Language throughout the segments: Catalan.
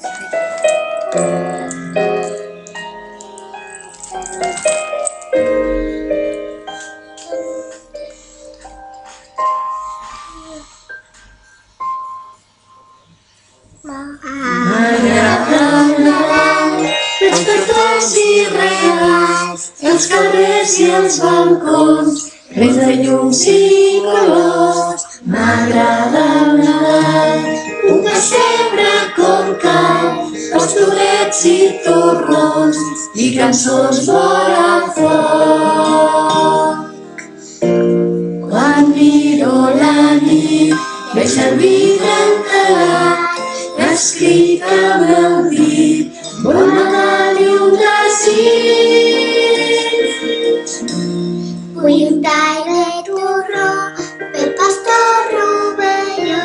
Els cartells i regals, els carrers i els balcons, plens de llums i colors. M'agrada el Nadal, un pessebre com cal, pastorets i torrons i cançons vora foc. Quan miro la nit, veig el vidre entelat, escrit amb el dit, bon Nadal i un desig. Vull un tall de torró pel pastor rovelló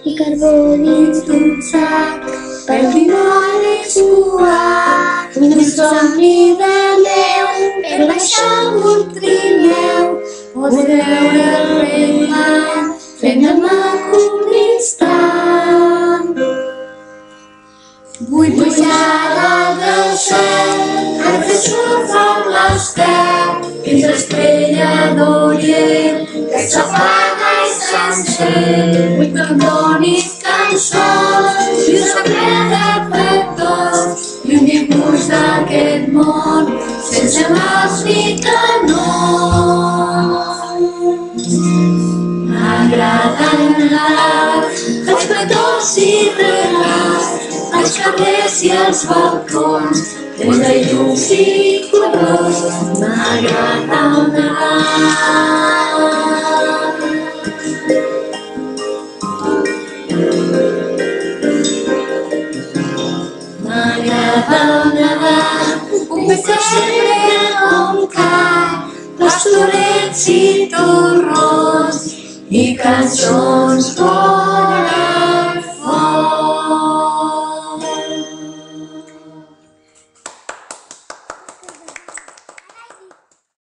i carbó dins d'un sac pel dimoni suat. Un somni de neu per baixar un trineu, poder veure el regnat fent el maco un instant. Vull pujar dalt del cel, a fer surf amb l'estel, fins l'estrella d'Orient, que s'apaga i s'encén. Vull que em donis cançons i un secret per tots, i un dibuix d'aquest món, sense mals ni canons. M'agrada el Nadal, els petons i regals, els carrers i els balcons, plens de llums i colors. M'agrada el Nadal. M'agrada el Nadal, un pessebre com cal, pastorets i torrons i cançons vora